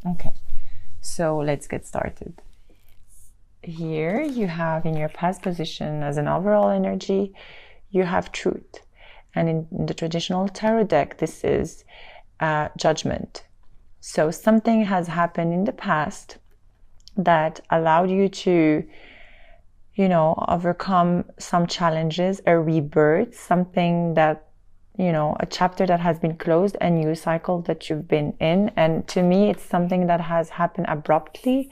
Okay, so let's get started. Here you have in your past position as an overall energy, you have truth. And in the traditional tarot deck, this is judgment. So something has happened in the past that allowed you to, overcome some challenges, a rebirth, something that, a chapter that has been closed, a new cycle that you've been in. And to me, it's something that has happened abruptly.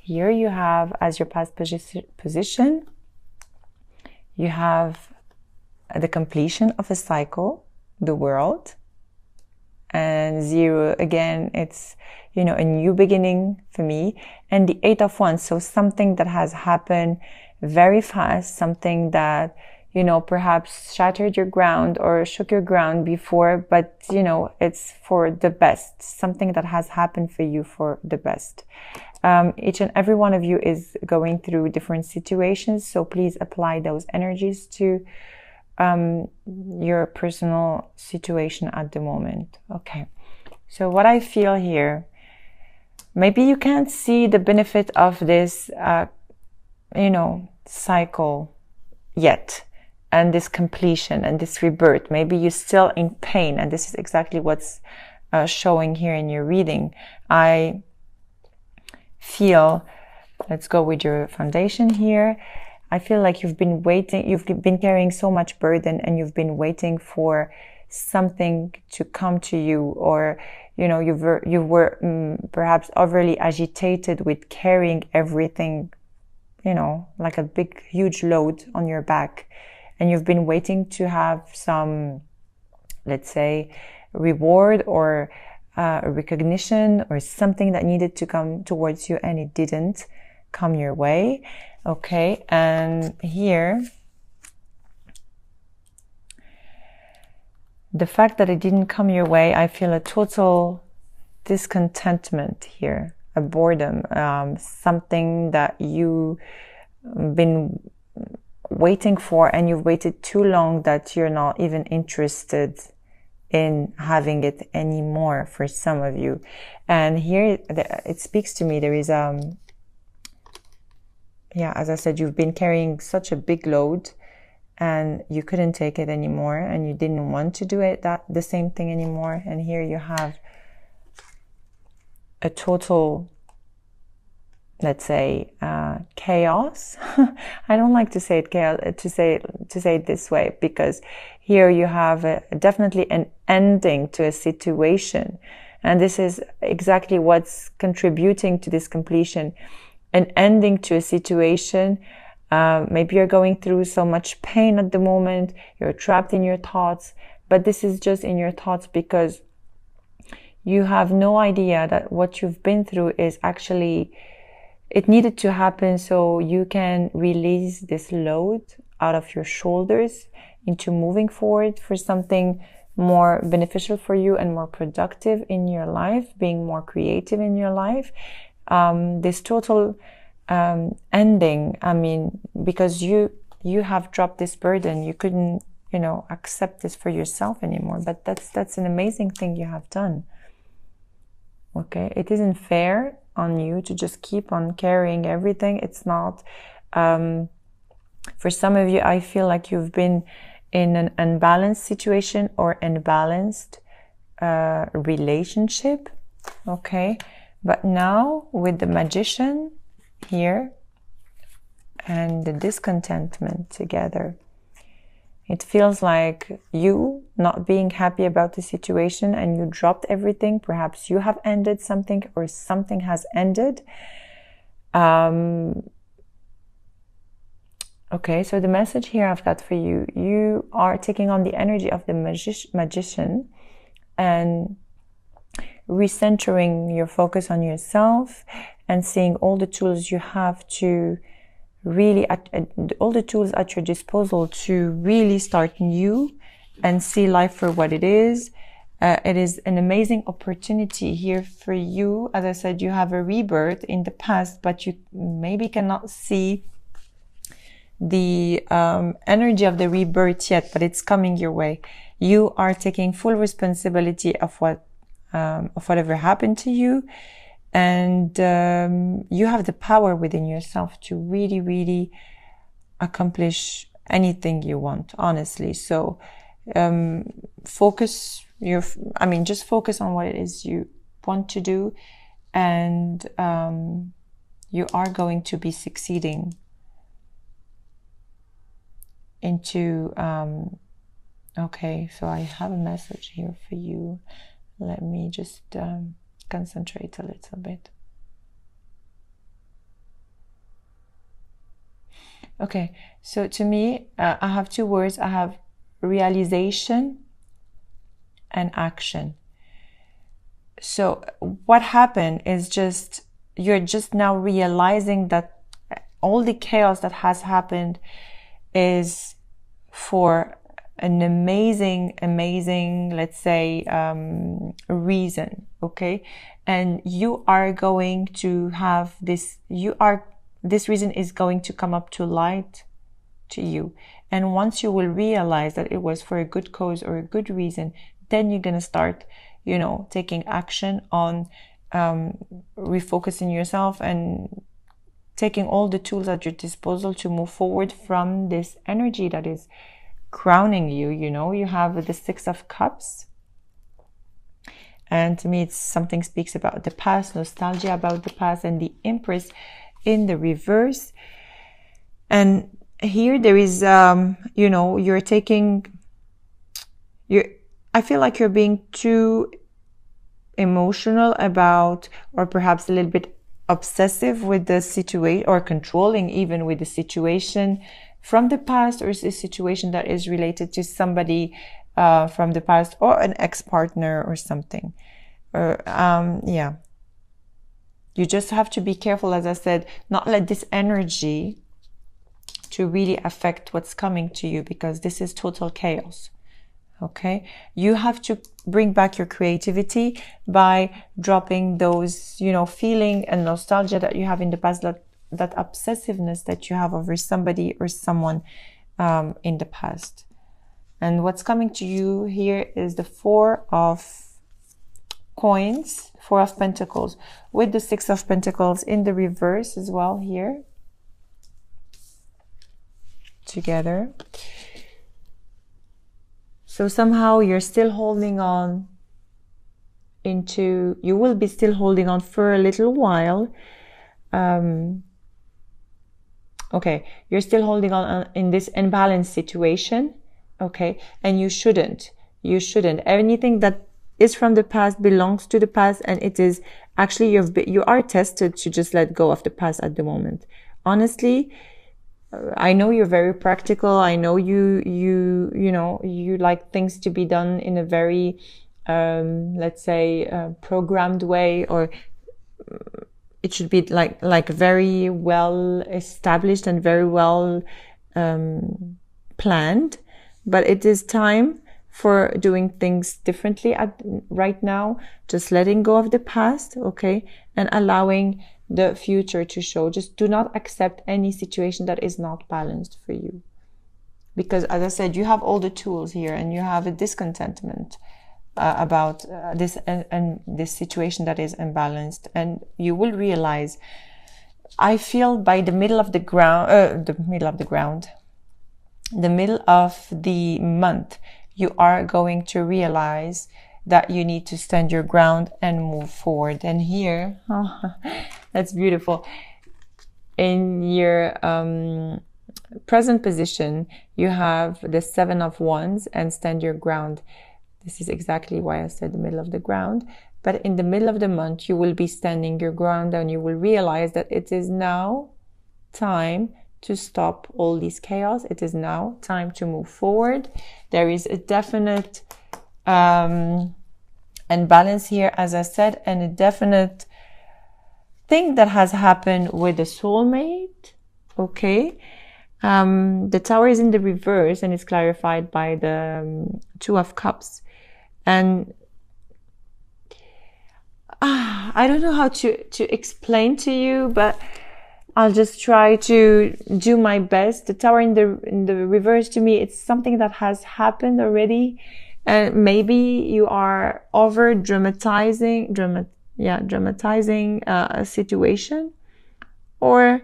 Here you have, as your past position, you have the completion of a cycle, the world, and 0, again, it's, a new beginning for me, and the 8 of Wands. So something that has happened very fast, something that, perhaps shattered your ground or shook your ground before, but, it's for the best, something that has happened for you for the best. Each and every one of you is going through different situations, so please apply those energies to your personal situation at the moment. Okay, so what I feel here, maybe you can't see the benefit of this, cycle yet, and this completion and this rebirth. Maybe you're still in pain, and this is exactly what's showing here in your reading. I feel, let's go with your foundation here. I feel like you've been waiting, you've been carrying so much burden, and you've been waiting for something to come to you, or, you were perhaps overly agitated with carrying everything, like a big, huge load on your back. And you've been waiting to have some, let's say, reward or recognition or something that needed to come towards you, and it didn't come your way. Okay, and here, the fact that it didn't come your way, I feel a total discontentment here, a boredom, something that you've been waiting for, and you've waited too long that you're not even interested in having it anymore for some of you. And here it speaks to me. There is as I said, you've been carrying such a big load, and you couldn't take it anymore, and you didn't want to do the same thing anymore. And here you have a total, let's say, chaos. I don't like to say it chaos, to say it this way, because here you have definitely an ending to a situation, and this is exactly what's contributing to this completion. An ending to a situation. Maybe you're going through so much pain at the moment, you're trapped in your thoughts, but this is just in your thoughts because you have no idea that what you've been through is actually, it needed to happen so you can release this load out of your shoulders into moving forward for something more beneficial for you and more productive in your life, being more creative in your life. This total ending, I mean, because you have dropped this burden, you couldn't, accept this for yourself anymore, but that's an amazing thing you have done. Okay, it isn't fair on you to just keep on carrying everything. It's not. For some of you, I feel like you've been in an unbalanced situation or unbalanced relationship. Okay, but now with the Magician here and the discontentment together, it feels like you not being happy about the situation, and you dropped everything. Perhaps you have ended something, or something has ended. Okay, so the message here I've got for you, you are taking on the energy of the magician and recentering your focus on yourself and seeing all the tools you have to really, all the tools at your disposal to really start new and see life for what it is. It is an amazing opportunity here for you. As I said, you have a rebirth in the past, but you maybe cannot see the energy of the rebirth yet, but it's coming your way. You are taking full responsibility of what of whatever happened to you. And you have the power within yourself to really, really accomplish anything you want, honestly. So focus just focus on what it is you want to do, and you are going to be succeeding into okay, so I have a message here for you. Let me just concentrate a little bit. Okay, so to me, I have two words. I have realization and action. So what happened is just, you're just now realizing that all the chaos that has happened is for an amazing, let's say, reason, okay? And you are going to have this, this reason is going to come up to light to you. And once you will realize that it was for a good cause or a good reason, then you're going to start, taking action on refocusing yourself and taking all the tools at your disposal to move forward from this energy that is crowning you. You have the Six of Cups. And to me, it's something speaks about the past, nostalgia about the past, and the Empress in the reverse. And here there is, you're I feel like you're being too emotional about, or perhaps a little bit obsessive with the situation, or controlling even with the situation from the past, or a situation that is related to somebody from the past, or an ex-partner or something. Or you just have to be careful, as I said, not let this energy to really affect what's coming to you, because this is total chaos. Okay, you have to bring back your creativity by dropping those, feeling and nostalgia that you have in the past, that obsessiveness that you have over somebody or someone in the past. And what's coming to you here is the Four of Coins, Four of Pentacles, with the Six of Pentacles in the reverse as well here together. So somehow you're still holding on you will be still holding on for a little while. Okay, you're still holding on in this imbalanced situation. Okay, and you shouldn't. Anything that is from the past belongs to the past, and it is actually, you are tested to just let go of the past at the moment. Honestly, I know you're very practical. I know you like things to be done in a very, let's say, programmed way, or it should be like very well established and very well planned. But it is time for doing things differently right now. Just letting go of the past, okay, and allowing the future to show. Just do not accept any situation that is not balanced for you, because, as I said, you have all the tools here, and you have a discontentment about this and this situation that is imbalanced. And you will realize, I feel, by the middle of the month, you are going to realize that you need to stand your ground and move forward. And here, that's beautiful. In your present position, you have the Seven of Wands and stand your ground. This is exactly why I said the middle of the ground. But in the middle of the month, you will be standing your ground, and you will realize that it is now time to stop all this chaos. It is now time to move forward. There is a definite imbalance here, as I said, and a definite thing that has happened with the soulmate. Okay, the Tower is in the reverse, and it's clarified by the Two of Cups. And I don't know how to explain to you, but I'll just try to do my best. The Tower in the reverse, to me, it's something that has happened already, And maybe you are over dramatizing a situation, or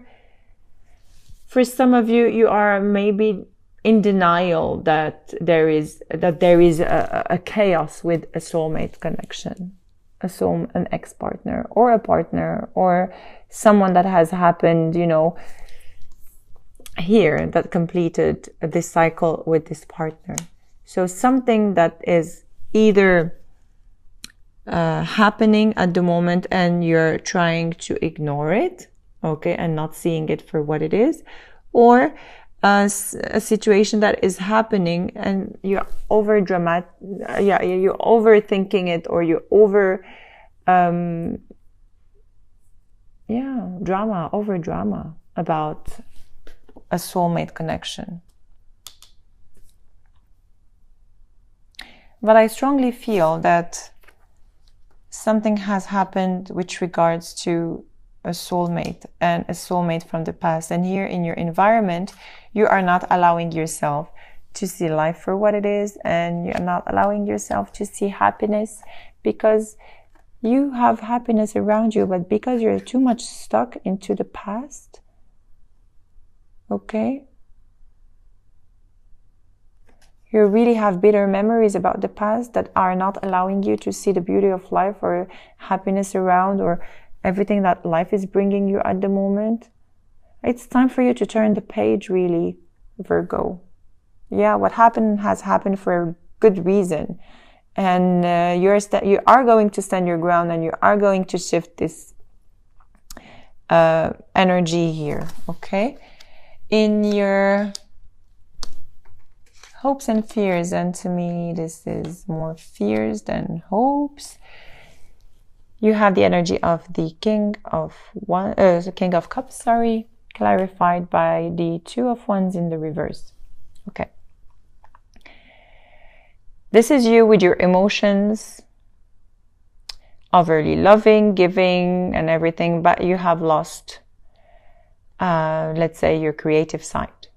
for some of you, you are maybe in denial that there is a chaos with a soulmate connection, an ex-partner or a partner or someone that has happened, you know, here, that completed this cycle with this partner. So something that is either happening at the moment and you're trying to ignore it, okay, and not seeing it for what it is, or a situation that is happening and you're you're overthinking it, or you're over drama about a soulmate connection. But I strongly feel that something has happened with regards to a soulmate, and a soulmate from the past. And here in your environment, you are not allowing yourself to see life for what it is, and you're not allowing yourself to see happiness, because you have happiness around you, but because you're too much stuck into the past, okay? You really have bitter memories about the past that are not allowing you to see the beauty of life or happiness around, or everything that life is bringing you at the moment. It's time for you to turn the page, really, Virgo. Yeah, what happened has happened for a good reason. And you are going to stand your ground, and you are going to shift this energy here, okay? In your hopes and fears, and to me this is more fears than hopes, you have the energy of the King of Cups, clarified by the Two of Wands in the reverse. Okay. This is you with your emotions, overly loving, giving, and everything, but you have lost, let's say, your creative side.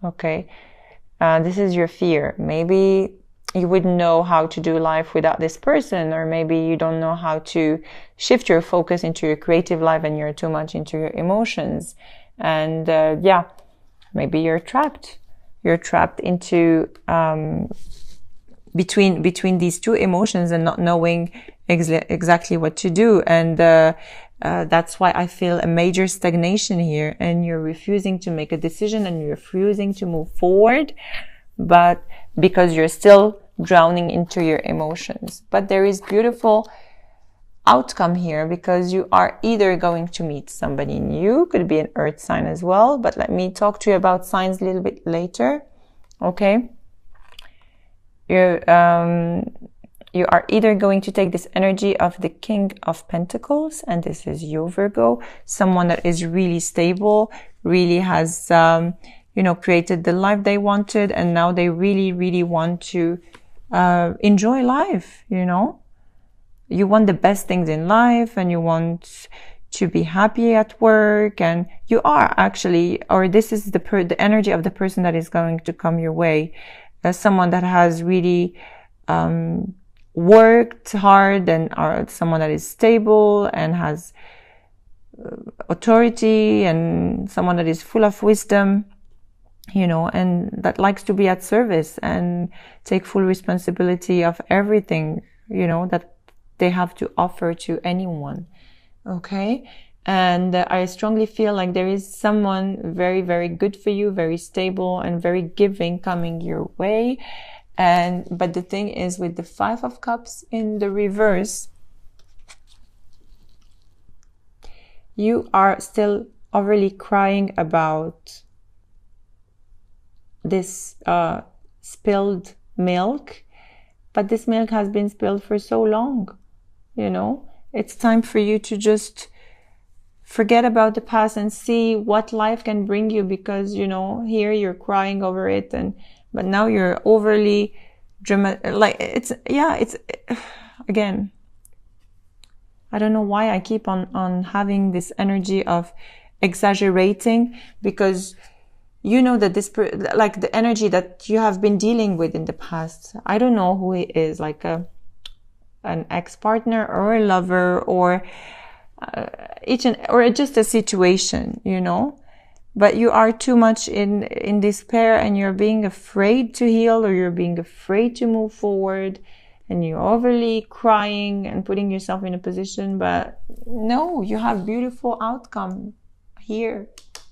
Okay. This is your fear. Maybe you wouldn't know how to do life without this person, or maybe you don't know how to shift your focus into your creative life and you're too much into your emotions. And maybe you're trapped. You're trapped into between these two emotions and not knowing exactly what to do. And that's why I feel a major stagnation here, and you're refusing to make a decision, and you're refusing to move forward, but because you're still drowning into your emotions. But there is beautiful outcome here, because you are either going to meet somebody new, could be an earth sign as well, but let me talk to you about signs a little bit later. Okay, you are either going to take this energy of the King of Pentacles, and this is you, Virgo, someone that is really stable, really has created the life they wanted, and now they really want to enjoy life. You want the best things in life, and you want to be happy at work, and you are actually, or this is the energy of the person that is going to come your way, someone that has really worked hard, and are someone that is stable and has authority, and someone that is full of wisdom, and that likes to be at service and take full responsibility of everything, that they have to offer to anyone. Okay. And I strongly feel like there is someone very, very good for you, very stable and very giving coming your way. But the thing is, with the Five of Cups in the reverse, you are still overly crying about this spilled milk, but this milk has been spilled for so long. It's time for you to just forget about the past and see what life can bring you, because here you're crying over it, but now you're overly dramatic. Like it's again, I don't know why I keep on having this energy of exaggerating, because you know that this, like the energy that you have been dealing with in the past, I don't know who it is, like an ex-partner or a lover, or or just a situation, you know, but you are too much in despair, and you're being afraid to heal, or you're being afraid to move forward, and you're overly crying and putting yourself in a position. But no, you have beautiful outcome here.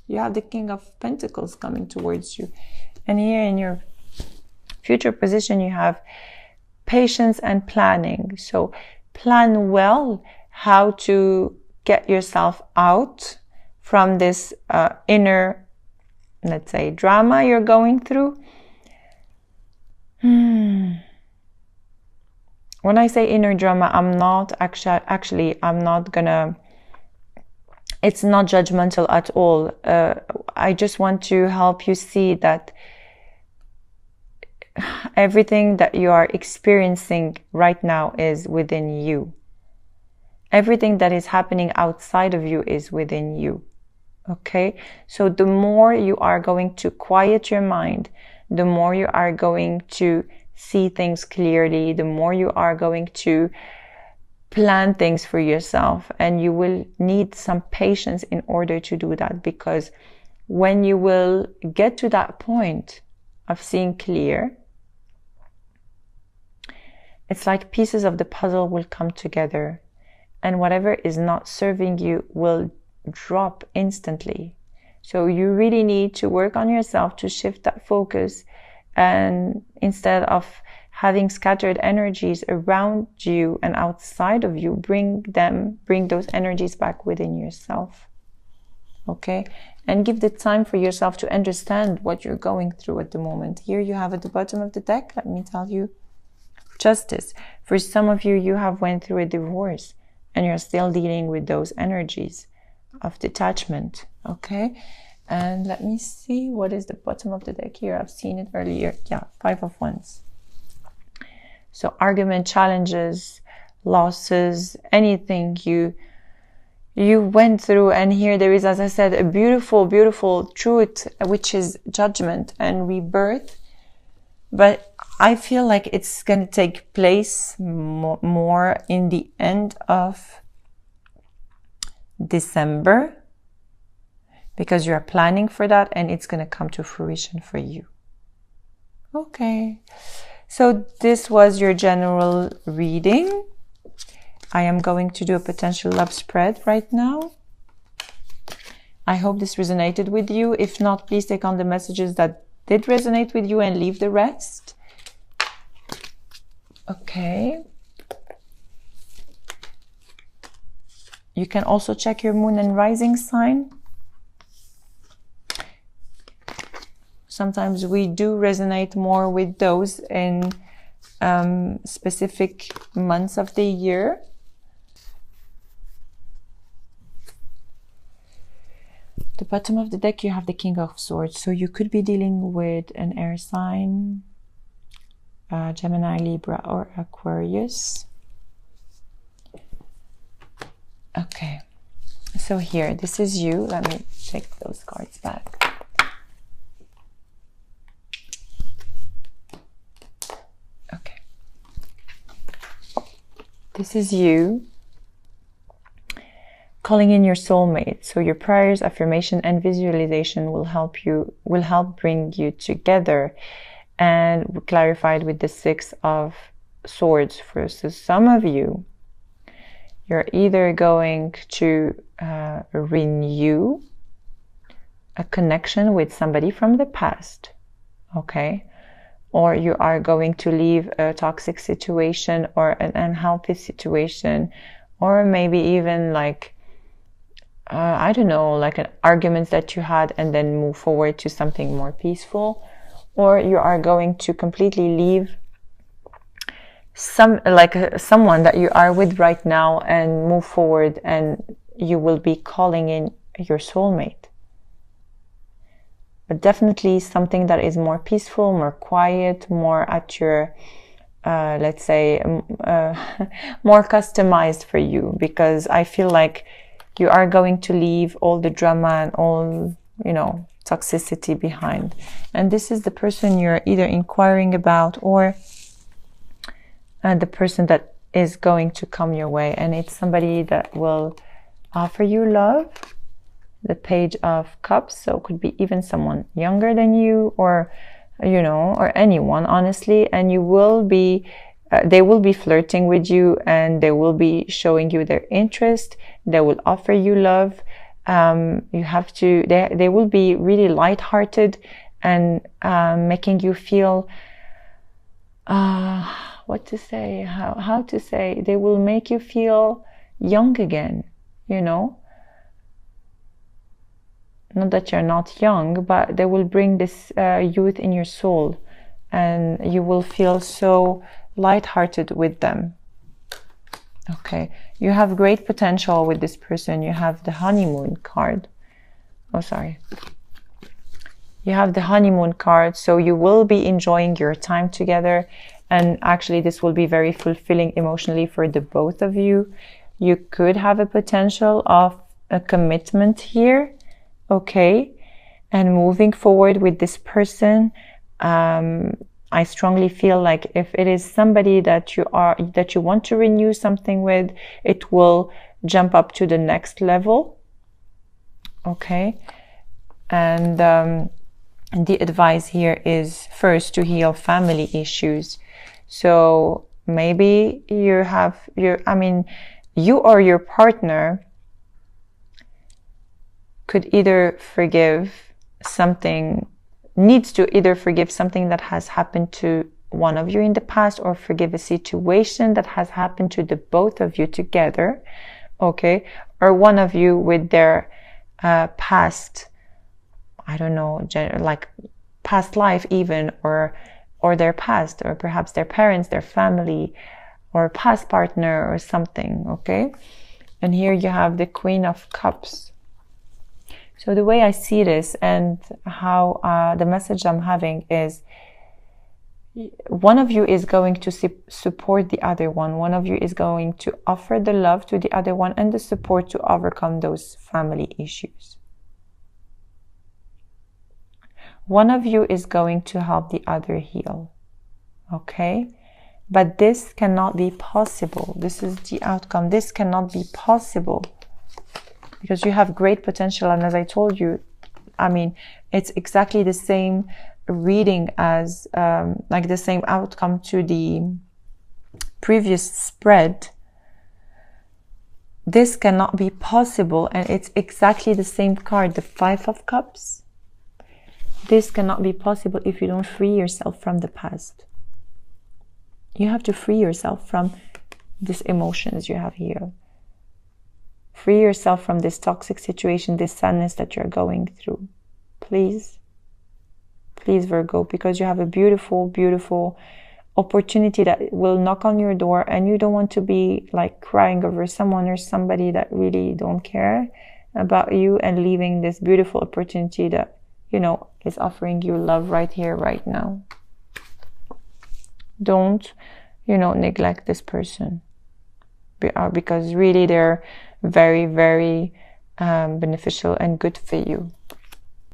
You have the King of Pentacles coming towards you, and here in your future position you have patience and planning. So plan well how to get yourself out from this inner, let's say, drama you're going through. When I say inner drama, I'm not actually I'm not gonna, it's not judgmental at all. I just want to help you see that everything that you are experiencing right now is within you. Everything that is happening outside of you is within you. Okay? So the more you are going to quiet your mind, the more you are going to see things clearly, the more you are going to plan things for yourself. And you will need some patience in order to do that, because when you will get to that point of seeing clear, it's like pieces of the puzzle will come together, and whatever is not serving you will drop instantly. So you really need to work on yourself to shift that focus, and instead of having scattered energies around you and outside of you, bring those energies back within yourself. Okay? And give the time for yourself to understand what you're going through at the moment. Here you have at the bottom of the deck, let me tell you, Justice. For some of you, you have went through a divorce and you're still dealing with those energies of detachment. Okay? And let me see, what is the bottom of the deck here? I've seen it earlier. Yeah, 5 of Wands. So argument, challenges, losses, anything you went through. And here there is, as I said, a beautiful, beautiful truth, which is judgment and rebirth. But I feel like it's going to take place more in the end of December, because you're planning for that and it's going to come to fruition for you. Okay. So this was your general reading. I am going to do a potential love spread right now. I hope this resonated with you. If not, please take on the messages that did resonate with you and leave the rest. Okay. You can also check your moon and rising sign. Sometimes we do resonate more with those in specific months of the year. The bottom of the deck, you have the King of Swords. So you could be dealing with an air sign, Gemini, Libra, or Aquarius. Okay. So here, this is you. Let me take those cards back. Okay. This is you calling in your soulmate. So your prayers, affirmation, and visualization will help bring you together, and clarified with the 6 of Swords. For so some of you, you're either going to renew a connection with somebody from the past, okay? Or you are going to leave a toxic situation or an unhealthy situation, or maybe even like, I don't know, like an argument that you had, and then move forward to something more peaceful. Or you are going to completely leave someone that you are with right now and move forward, and you will be calling in your soulmate. But definitely something that is more peaceful, more quiet, more at your, let's say, more customized for you, because I feel like you are going to leave all the drama and all, you know, toxicity behind. And this is the person you're either inquiring about, or the person that is going to come your way. And it's somebody that will offer you love. The Page of Cups, so it could be even someone younger than you, or you know, or anyone, honestly. And you will be they will be flirting with you, and they will be showing you their interest. They will offer you love. You have to, they will be really lighthearted and making you feel what to say, how to say, they will make you feel young again, you know. Not that you're not young, but they will bring this youth in your soul, and you will feel so lighthearted with them. Okay, you have great potential with this person. You have the honeymoon card. Oh, sorry. You have the honeymoon card, so you will be enjoying your time together, and actually this will be very fulfilling emotionally for the both of you. You could have a potential of a commitment here. Okay, and moving forward with this person, I strongly feel like if it is somebody that you want to renew something with, it will jump up to the next level. Okay, and the advice here is first to heal family issues. So maybe you or your partner could either needs to either forgive something that has happened to one of you in the past, or forgive a situation that has happened to the both of you together. Okay, or one of you with their past, I don't know, like past life even, or their past, or perhaps their parents, their family, or past partner or something. Okay, and here you have the Queen of Cups. So the way I see this, and how the message I'm having is, one of you is going to support the other one. One of you is going to offer the love to the other one and the support to overcome those family issues. One of you is going to help the other heal. Okay? But this cannot be possible. This is the outcome. This cannot be possible, because you have great potential. And as I told you, I mean, it's exactly the same reading as, like the same outcome to the previous spread. This cannot be possible. And it's exactly the same card, the Five of Cups. This cannot be possible if you don't free yourself from the past. You have to free yourself from these emotions you have here. Free yourself from this toxic situation, this sadness that you're going through. Please. Please, Virgo, because you have a beautiful, beautiful opportunity that will knock on your door, and you don't want to be like crying over someone or somebody that really don't care about you, and leaving this beautiful opportunity that, you know, is offering you love right here, right now. Don't, you know, neglect this person, because really they're very, very beneficial and good for you.